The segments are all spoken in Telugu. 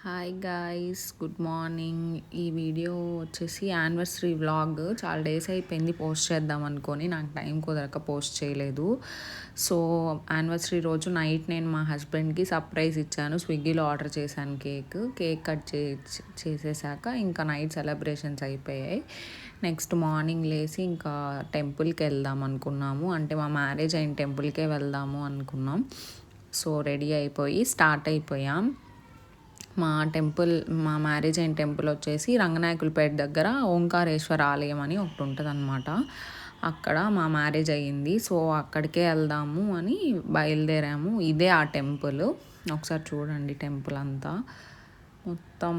Hi guys, good morning. ఈ వీడియో వచ్చేసి యానివర్సరీ వ్లాగ్. చాలా డేస్ అయిపోయింది పోస్ట్ చేద్దాం అనుకొని, నాకు టైం కుదరక పోస్ట్ చేయలేదు. సో యానివర్సరీ రోజు నైట్ నేను మా హస్బెండ్కి సర్ప్రైజ్ ఇచ్చాను. స్విగ్గీలో ఆర్డర్ చేశాను కేక్ కట్ చేసేసాక ఇంకా నైట్ సెలబ్రేషన్స్ అయిపోయాయి. నెక్స్ట్ మార్నింగ్ లేచి ఇంకా టెంపుల్కి వెళ్దాం అనుకున్నాము. అంటే మా మ్యారేజ్ అయిన టెంపుల్కే వెళ్దాము అనుకున్నాం. సో రెడీ అయిపోయి స్టార్ట్ అయిపోయాం. మా మ్యారేజ్ అయిన టెంపుల్ వచ్చేసి రంగనాయకులపేట దగ్గర ఓంకారేశ్వర ఆలయం అని ఒకటి ఉంటుంది అనమాట. అక్కడ మా మ్యారేజ్ అయ్యింది. సో అక్కడికే వెళ్దాము అని బయలుదేరాము. ఇదే ఆ టెంపుల్. ఒకసారి చూడండి టెంపుల్ అంతా. మొత్తం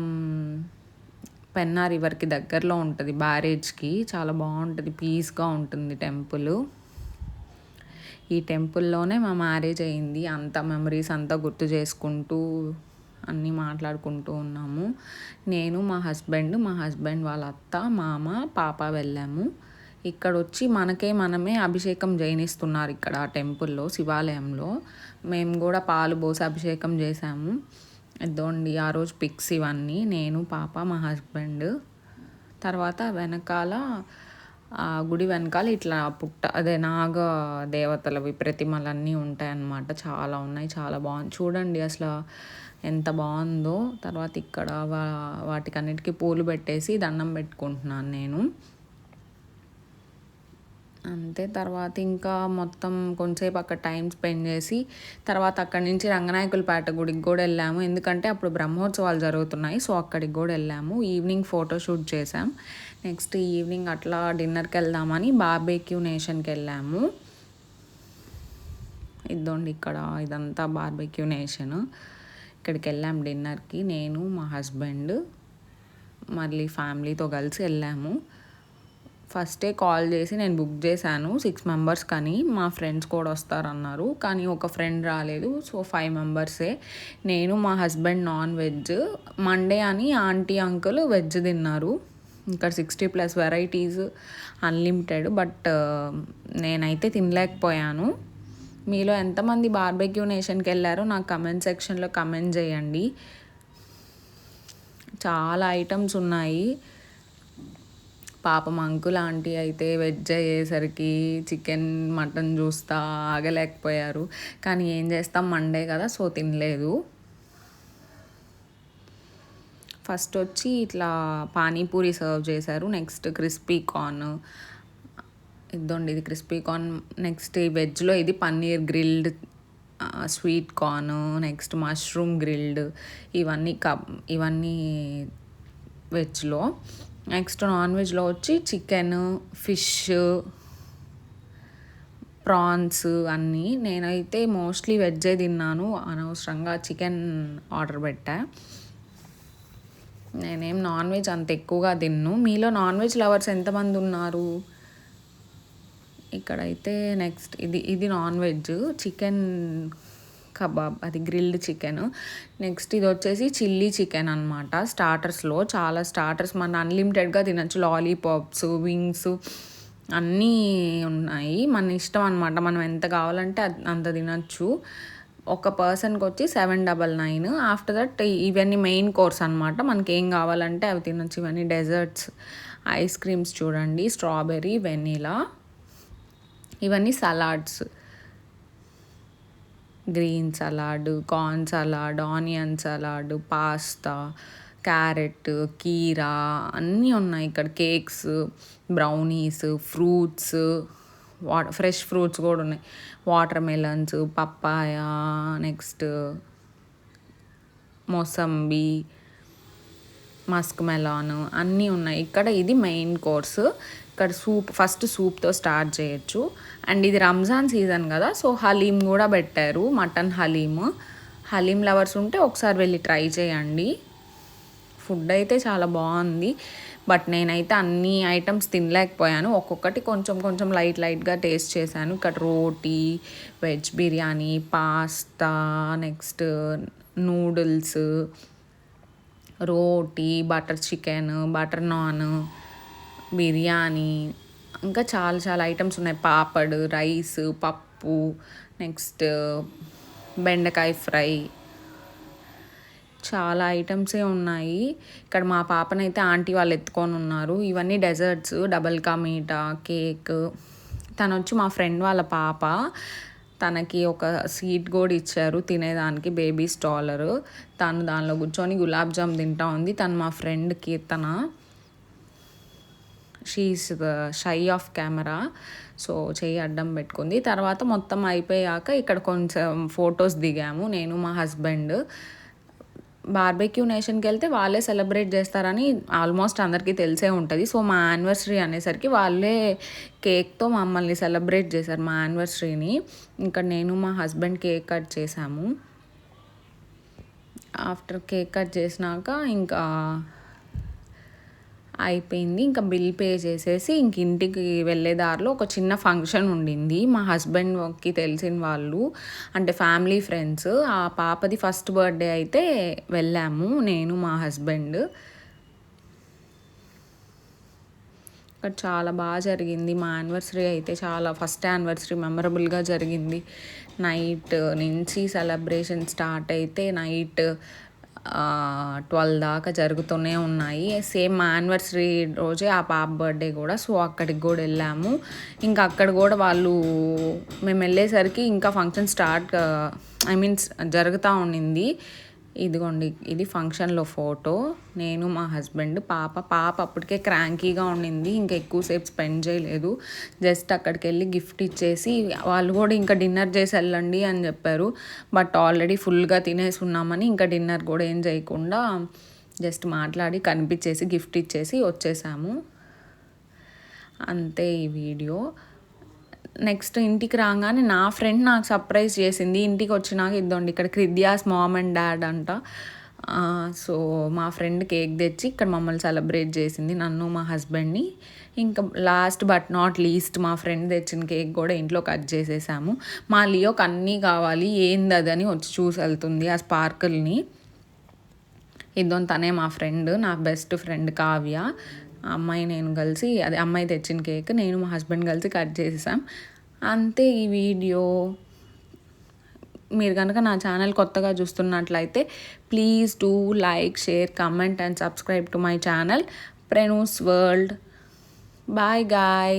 పెన్నా రివర్కి దగ్గరలో ఉంటుంది, బ్యారేజ్కి. చాలా బాగుంటుంది, పీస్గా ఉంటుంది టెంపుల్. ఈ టెంపుల్లోనే మా మ్యారేజ్ అయింది. అంత మెమరీస్ అంతా గుర్తు చేసుకుంటూ అన్నీ మాట్లాడుకుంటూ ఉన్నాము. నేను, మా హస్బెండ్ వాళ్ళ అత్త, మామ, పాప వెళ్ళాము. ఇక్కడ వచ్చి మనమే అభిషేకం చేయనిస్తున్నారు ఇక్కడ టెంపుల్లో, శివాలయంలో. మేము కూడా పాలు పోసి అభిషేకం చేసాము. ఇదోండి ఆ రోజు పిక్స్ ఇవన్నీ, నేను, పాప, మా హస్బెండ్. తర్వాత వెనకాల గుడి వెనకాల ఇట్లా నాగ దేవతలవి ప్రతిమలన్నీ ఉంటాయన్నమాట. చాలా ఉన్నాయి, చాలా బాగుంది. చూడండి అసలు ఎంత బాగుందో. తర్వాత ఇక్కడ వాటికన్నిటికీ పూలు పెట్టేసి దండం పెట్టుకుంటున్నాను నేను. అంతే. తర్వాత ఇంకా మొత్తం కొంచెంసేపు అక్కడ టైం స్పెండ్ చేసి తర్వాత అక్కడి నుంచి రంగనాయకులపేట గుడికి కూడా వెళ్ళాము. ఎందుకంటే అప్పుడు బ్రహ్మోత్సవాలు జరుగుతున్నాయి. సో అక్కడికి కూడా వెళ్ళాము. ఈవినింగ్ ఫోటోషూట్ చేసాం. నెక్స్ట్ ఈవినింగ్ అట్లా డిన్నర్కి వెళ్దామని బార్బేక్యూ నేషన్కి వెళ్ళాము. ఇదండి ఇక్కడ ఇదంతా బార్బేక్యూ నేషన్. ఇక్కడికి వెళ్ళాము డిన్నర్కి. నేను, మా హస్బెండ్, మళ్ళీ ఫ్యామిలీతో కలిసి వెళ్ళాము. ఫస్టే కాల్ చేసి నేను బుక్ చేశాను 6 మెంబర్స్ కానీ. మా ఫ్రెండ్స్ కూడా వస్తారన్నారు, కానీ ఒక ఫ్రెండ్ రాలేదు. సో 5 మెంబర్సే. నేను, మా హస్బెండ్ నాన్ వెజ్. మండే అని ఆంటీ అంకుల్ వెజ్ తిన్నారు. ఇక్కడ 60+ వెరైటీస్, అన్లిమిటెడ్. బట్ నేనైతే తినలేకపోయాను. మీలో ఎంతమంది బార్బెక్యూ నేషన్కి వెళ్ళారో నాకు కమెంట్ సెక్షన్లో కమెంట్ చేయండి. చాలా ఐటమ్స్ ఉన్నాయి. పాపం అంకుల్ ఆంటీ అయితే వెజ్ అయ్యేసరికి చికెన్ మటన్ చూస్తా ఆగలేకపోయారు. కానీ ఏం చేస్తాం, మండే కదా, సో తినలేదు. ఫస్ట్ వచ్చి ఇట్లా పానీపూరి సర్వ్ చేశారు. Next crispy corn. ఇదండి ఇది క్రిస్పీ కార్న్. నెక్స్ట్ ఈ వెజ్లో ఇది paneer grilled, sweet corn, next mushroom grilled. ఇవన్నీ వెజ్లో. నెక్స్ట్ నాన్ వెజ్లో వచ్చి చికెన్, ఫిష్, ప్రాన్స్ అన్నీ. నేనైతే మోస్ట్లీ వెజ్జే తిన్నాను. అనవసరంగా చికెన్ ఆర్డర్ పెట్టా. నేనేం నాన్ వెజ్ అంత ఎక్కువగా తిన్ను. మీలో నాన్ వెజ్ లవర్స్ ఎంతమంది ఉన్నారు? ఇక్కడైతే నెక్స్ట్ ఇది నాన్ వెజ్ చికెన్ కబాబ్, అది గ్రిల్డ్ చికెన్. నెక్స్ట్ ఇది వచ్చేసి చిల్లీ చికెన్ అనమాట. స్టార్టర్స్లో చాలా స్టార్టర్స్ మన అన్లిమిటెడ్గా తినచ్చు. లాలీపాప్స్, వింగ్స్ అన్నీ ఉన్నాయి. మన ఇష్టం అనమాట, మనం ఎంత కావాలంటే అంత తినచ్చు. ఒక పర్సన్కి వచ్చి 799. ఆఫ్టర్ దట్ ఇవన్నీ మెయిన్ కోర్స్ అనమాట. మనకి ఏం కావాలంటే అవి తినచ్చు. ఇవన్నీ డెజర్ట్స్, ఐస్ క్రీమ్స్ చూడండి, స్ట్రాబెర్రీ, వెనిలా. ఇవన్నీ salads, green salad, corn salad, onion salad, pasta, carrot, కీరా అన్నీ ఉన్నాయి ఇక్కడ. Cakes, brownies, fruits, fresh fruits కూడా ఉన్నాయి. Water melons, papaya, next mosambi, Musk melon అన్నీ ఉన్నాయి ఇక్కడ. ఇది మెయిన్ కోర్స్. ఇక్కడ ఫస్ట్ సూప్తో స్టార్ట్ చేయొచ్చు. అండ్ ఇది రంజాన్ సీజన్ కదా, సో హలీం కూడా పెట్టారు, మటన్ హలీం లవర్స్ ఉంటే ఒకసారి వెళ్ళి ట్రై చేయండి. ఫుడ్ అయితే చాలా బాగుంది. బట్ నేనైతే అన్ని ఐటమ్స్ తినలేకపోయాను. ఒక్కొక్కటి కొంచెం కొంచెం లైట్గా టేస్ట్ చేశాను. ఇక్కడ రోటీ, veg biryani, pasta, next noodles, రోటీ, butter chicken, butter naan, biryani, ఇంకా చాలా చాలా ఐటమ్స్ ఉన్నాయి. పాపడ్, రైస్, పప్పు, నెక్స్ట్ బెండకాయ ఫ్రై. చాలా ఐటమ్సే ఉన్నాయి. ఇక్కడ మా పాపనైతే ఆంటీ వాళ్ళు ఎత్తుకొని ఉన్నారు. ఇవన్నీ desserts, double ka meetha, cake. తనొచ్చి మా ఫ్రెండ్ వాళ్ళ పాప. తనకి ఒక సీట్ కూడా ఇచ్చారు తినేదానికి, బేబీ స్టాలరు. తను దానిలో కూర్చొని గులాబ్ జామ్ తింటా ఉంది. తను మా friend Keerthana. She's shy of camera. So చెయ్యి అడ్డం పెట్టుకుంది. తర్వాత మొత్తం అయిపోయాక ఇక్కడ కొంచెం ఫొటోస్ దిగాము నేను, మా హస్బెండ్. బార్బెక్యూ నేషన్కి వెళ్తే వాళ్ళే సెలబ్రేట్ చేస్తారని ఆల్మోస్ట్ అందరికీ తెలిసే ఉంటుంది. సో మా యానివర్సరీ అనేసరికి వాళ్ళే కేక్తో మమ్మల్ని సెలబ్రేట్ చేశారు మా యానివర్సరీని. ఇంకా నేను మా హస్బెండ్ కేక్ కట్ చేసాము. ఆఫ్టర్ కేక్ కట్ చేసినాక ఇంకా అయిపోయింది. ఇంకా బిల్ పే చేసేసి ఇంక ఇంటికి వెళ్ళే దారిలో ఒక చిన్న ఫంక్షన్ ఉండింది. మా హస్బెండ్కి తెలిసిన వాళ్ళు, అంటే ఫ్యామిలీ ఫ్రెండ్స్. ఆ పాపది ఫస్ట్ బర్త్డే అయితే వెళ్ళాము నేను, మా హస్బెండ్. ఇక్కడ చాలా బాగా జరిగింది మా యానివర్సరీ అయితే. చాలా ఫస్ట్ యానివర్సరీ మెమరబుల్గా జరిగింది. నైట్ నుంచి సెలబ్రేషన్ స్టార్ట్ అయితే నైట్ 12 దాకా జరుగుతూనే ఉన్నాయి. సేమ్ మా యానివర్సరీ రోజే ఆ పాప బర్త్డే కూడా. సో అక్కడికి కూడా వెళ్ళాము. ఇంకా అక్కడ కూడా వాళ్ళు, మేము వెళ్ళేసరికి ఇంకా ఫంక్షన్ జరుగుతూ ఉండింది. ఇదిగోండి, ఇది ఫంక్షన్లో ఫోటో. నేను, మా హస్బెండ్, పాప అప్పటికే క్రాంకీగా ఉండింది. ఇంకా ఎక్కువసేపు స్పెండ్ చేయలేదు. జస్ట్ అక్కడికి వెళ్ళి గిఫ్ట్ ఇచ్చేసి, వాళ్ళు కూడా ఇంకా డిన్నర్ చేసి వెళ్ళండి అని చెప్పారు. బట్ ఆల్రెడీ ఫుల్గా తినేసి ఉన్నామని ఇంకా డిన్నర్ కూడా ఏం చేయకుండా జస్ట్ మాట్లాడి కనిపించేసి గిఫ్ట్ ఇచ్చేసి వచ్చేసాము. అంతే ఈ వీడియో. నెక్స్ట్ ఇంటికి రాగానే నా ఫ్రెండ్ నాకు సర్ప్రైజ్ చేసింది. ఇంటికి వచ్చినాక ఇద్దండి, ఇక్కడ క్రిద్యాస్ మామ్ అండ్ డాడ్ అంట. సో మా ఫ్రెండ్ కేక్ తెచ్చి ఇక్కడ మమ్మల్ని సెలబ్రేట్ చేసింది, నన్ను, మా హస్బెండ్ని. ఇంకా లాస్ట్ బట్ నాట్ లీస్ట్ మా ఫ్రెండ్ తెచ్చిన కేక్ కూడా ఇంట్లో కట్ చేసేసాము. మా లియోకి అన్నీ కావాలి, ఏంది అదని వచ్చి చూసి వెళ్తుంది ఆ స్పార్కిల్ని. ఇద్దరు తనే మా ఫ్రెండ్, నా బెస్ట్ ఫ్రెండ్ కావ్య. అమ్మాయి నేను కలిసి, అదే అమ్మాయి తెచ్చిన కేక్ నేను, మా హస్బెండ్ కలిసి కట్ చేసేసాం. అంతే ఈ వీడియో. మీరు కనుక నా ఛానల్ కొత్తగా చూస్తున్నట్లయితే please do like, share, comment and subscribe to my channel ప్రెనూస్ వరల్డ్. Bye guy.